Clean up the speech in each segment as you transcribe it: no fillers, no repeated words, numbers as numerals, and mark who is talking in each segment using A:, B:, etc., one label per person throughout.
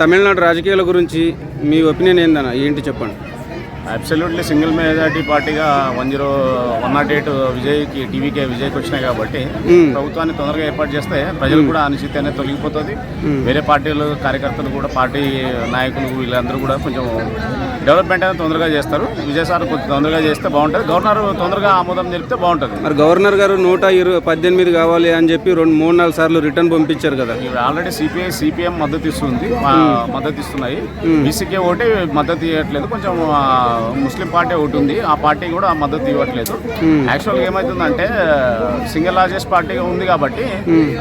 A: తమిళనాడు రాజకీయాల గురించి మీ ఒపీనియన్ ఏంటి చెప్పండి.
B: అబ్సల్యూట్లీ సింగిల్ మెజారిటీ పార్టీగా 108 విజయ్కి టీవీకే విజయ్కి వచ్చినాయి కాబట్టి ప్రభుత్వాన్ని తొందరగా ఏర్పాటు చేస్తే ప్రజలు కూడా అనిశ్చితి అనేది తొలగిపోతుంది. వేరే పార్టీలు కార్యకర్తలు కూడా పార్టీ నాయకులు వీళ్ళందరూ కూడా కొంచెం డెవలప్మెంట్ అనేది తొందరగా చేస్తారు. విజయ్ సార్ కొంచెం తొందరగా చేస్తే బాగుంటుంది. గవర్నర్ తొందరగా ఆమోదం తెలిపితే బాగుంటుంది.
A: మరి గవర్నర్ గారు 118 కావాలి అని చెప్పి 3-4 సార్లు రిటర్న్ పంపించారు కదా.
B: ఇవి ఆల్రెడీ సిపిఐ సిపిఎం మద్దతు ఇస్తున్నాయి. బీసీకే ఒకటి మద్దతు ఇవ్వట్లేదు. కొంచెం ముస్లిం పార్టీ ఒకటి ఉంది, ఆ పార్టీ కూడా మద్దతు ఇవ్వట్లేదు. యాక్చువల్గా ఏమవుతుందంటే సింగిల్ లార్జెస్ట్ పార్టీగా ఉంది కాబట్టి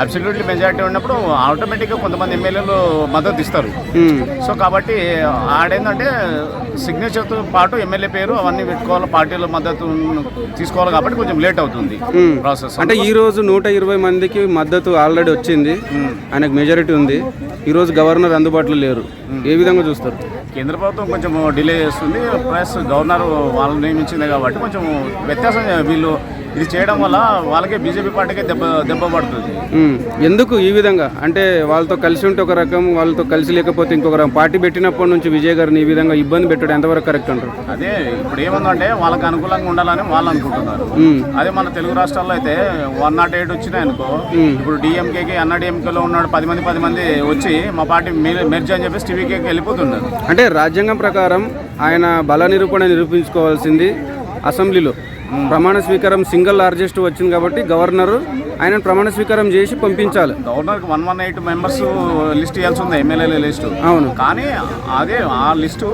B: అబ్సల్యూట్లీ మెజారిటీ ఉన్నప్పుడు ఆటోమేటిక్గా కొంతమంది ఎమ్మెల్యేలు మద్దతు ఇస్తారు. సో కాబట్టి ఆడేంటంటే సిగ్నేచర్తో పాటు ఎమ్మెల్యే పేరు అవన్నీ పెట్టుకోవాలి, పార్టీల మద్దతు తీసుకోవాలి కాబట్టి కొంచెం లేట్ అవుతుంది ప్రాసెస్.
A: అంటే ఈ రోజు 120 మందికి మద్దతు ఆల్రెడీ వచ్చింది, ఆయనకు మెజారిటీ ఉంది. ఈ రోజు గవర్నర్ అందుబాటులో లేరు, ఏ విధంగా చూస్తారు?
B: కేంద్ర ప్రభుత్వం కొంచెం డిలే చేస్తుంది, ప్లస్ గవర్నర్ వాళ్ళని నియమించింది కాబట్టి కొంచెం వ్యత్యాసం. వీళ్ళు ఇది చేయడం వల్ల వాళ్ళకే బీజేపీ పార్టీకే దెబ్బ పడుతుంది.
A: ఎందుకు ఈ విధంగా? అంటే వాళ్ళతో కలిసి ఉంటే ఒక రకం, వాళ్ళతో కలిసి లేకపోతే ఇంకొక రకం. పార్టీ పెట్టినప్పటి నుంచి విజయ్ గారిని ఈ విధంగా ఇబ్బంది పెట్టడం ఎంతవరకు కరెక్ట్ అంటారు?
B: అదే ఇప్పుడు ఏముందంటే వాళ్ళకి అనుకూలంగా ఉండాలని వాళ్ళు అనుకుంటున్నారు. అదే మన తెలుగు రాష్ట్రాల్లో అయితే 108 వచ్చినాయి అనుకో, ఇప్పుడు డిఎంకేకి అన్నాడీఎంకేలో ఉన్నాడు 10 మంది వచ్చి మా పార్టీ మెర్జ్ అని చెప్పేసి టీవీకేకి వెళ్ళిపోతున్నారు.
A: అంటే రాజ్యాంగం ప్రకారం ఆయన బల నిరూపించుకోవాల్సింది అసెంబ్లీలో. ప్రమాణ స్వీకారం సింగిల్ లార్జెస్ట్ వచ్చింది కాబట్టి గవర్నర్ ఆయన ప్రమాణ స్వీకారం చేసి పంపించాలి.
B: గవర్నర్కి 118 మెంబర్స్ లిస్ట్ ఇవ్వాల్సి ఉంది, ఎమ్మెల్యేల లిస్టు.
A: అవును,
B: కానీ అదే ఆ లిస్టు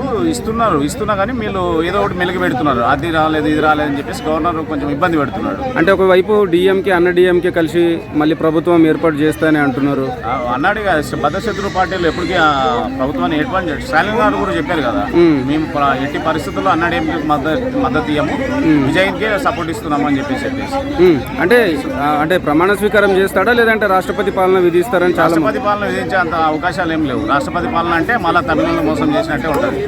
B: ఇస్తున్నా కానీ వీళ్ళు ఏదో ఒకటి మెలిగి పెడుతున్నారు. అది రాలేదు ఇది రాలేదు అని చెప్పేసి గవర్నర్ కొంచెం ఇబ్బంది పెడుతున్నాడు.
A: అంటే ఒకవైపు డిఎంకే అన్నాడీఎంకే కలిసి మళ్ళీ ప్రభుత్వం ఏర్పాటు చేస్తానని అంటున్నారు.
B: అన్నాడిగా బద్ధశత్రు పార్టీలు ఎప్పటికీ ప్రభుత్వాన్ని ఏర్పాటు చేస్తారు. స్టాలిన్ గారు కూడా చెప్పారు కదా, మేము ఎట్టి పరిస్థితుల్లో అన్నాడీఎంకే మద్దతు ఇయ్యము, విజయ్కే సపోర్ట్ ఇస్తున్నాము అని చెప్పేసి.
A: అంటే ప్రమాణ స్వీకారం చేస్తాడా లేదంటే రాష్ట్రపతి పాలన విధిస్తారని?
B: రాష్ట్రపతి పాలన విధించే అంత అవకాశాలు ఏం లేవు. రాష్ట్రపతి పాలన అంటే మళ్ళీ తమిళనాడు మోసం చేసినట్టే ఉంటుంది.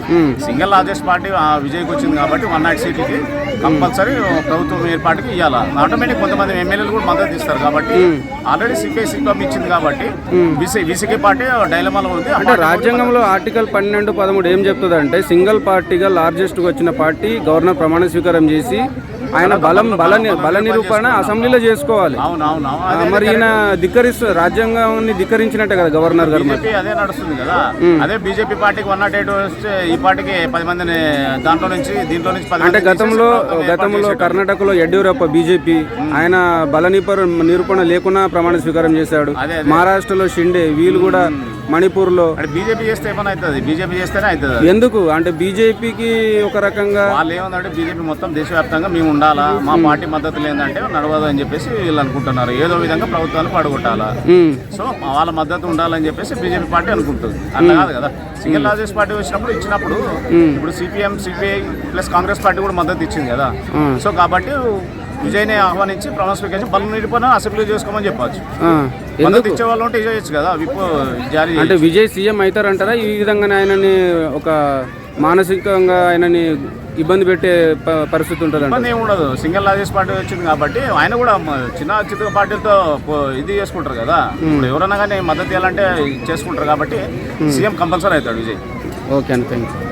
B: సింగిల్ లార్జెస్ట్ పార్టీ విజయ్కి వచ్చింది కాబట్టి 108 సీట్లకి కంపల్సరీ ప్రభుత్వం ఏర్పాటుకి ఇవ్వాలి. ఆటోమేటిక్ కొంతమంది ఎమ్మెల్యేలు కూడా మద్దతు ఇస్తారు కాబట్టి ఆల్రెడీ సిపిఐ సిపిఎం ఇచ్చింది కాబట్టి బీసీకే పార్టీ డైలమాలో ఉంది.
A: అంటే రాజ్యాంగంలో ఆర్టికల్ 12-13 ఏం చెప్తుంది అంటే సింగిల్ పార్టీగా లార్జెస్ట్ వచ్చిన పార్టీ గవర్నర్ ప్రమాణ స్వీకారం చేసి ఆయన బల నిరూపణ అసెంబ్లీలో చేసుకోవాలి. మరి ఈయన రాజ్యాంగాన్ని ధిక్కరించినట్టే కదా గవర్నర్ గారు.
B: అదే నడుస్తుంది కదా. అదే బీజేపీ పార్టీకి 108 వస్తే ఈ పార్టీకి 10 మందిని దీంట్లో నుంచి
A: అంటే గతంలో కర్ణాటకలో యడ్యూరప్ప బీజేపీ ఆయన బల నిరూపణ లేకుండా ప్రమాణ స్వీకారం చేశాడు. మహారాష్ట్రలో షిండే, వీళ్ళు కూడా మణిపూర్లో.
B: బీజేపీ చేస్తే ఏమైనా అవుతుంది, బీజేపీ చేస్తేనే అవుతుంది.
A: ఎందుకు అంటే బీజేపీకి ఒక రకంగా
B: వాళ్ళు ఏమందంటే బీజేపీ మొత్తం దేశవ్యాప్తంగా మేము ఉండాలా, మా పార్టీ మద్దతు లేదంటే నడవదు అని చెప్పేసి వీళ్ళు అనుకుంటున్నారు. ఏదో విధంగా ప్రభుత్వాలు పడగొట్టాలా, సో వాళ్ళ మద్దతు ఉండాలని చెప్పేసి బీజేపీ పార్టీ అనుకుంటుంది. అట్లా కాదు కదా. సింగిల్ లార్జెస్ట్ పార్టీ ఇచ్చినప్పుడు ఇప్పుడు CPM CPI plus Congress party కూడా మద్దతు ఇచ్చింది కదా. సో కాబట్టి విజయ్ని ఆహ్వానించి ప్రమాణ స్వీకరించి బల నిరూపణ అసెంబ్లీ చేసుకోమని చెప్పచ్చు. మద్దతు ఇచ్చే వాళ్ళు ఉంటే చేయొచ్చు కదా. జారీ
A: అంటే విజయ్ సీఎం అవుతారంటారా? ఈ విధంగానే ఆయనని ఒక మానసికంగా ఆయనని ఇబ్బంది పెట్టే పరిస్థితి ఉంటుంది?
B: ఇబ్బంది ఏమి ఉండదు. సింగిల్ లార్జెస్ట్ పార్టీ వచ్చింది కాబట్టి ఆయన కూడా చిన్న పార్టీలతో ఇది చేసుకుంటారు కదా. ఇప్పుడు ఎవరైనా కానీ మద్దతు ఇవ్వాలంటే చేసుకుంటారు కాబట్టి సీఎం కంపల్సరీ అవుతాడు విజయ్.
A: ఓకే అండి, థ్యాంక్ యూ.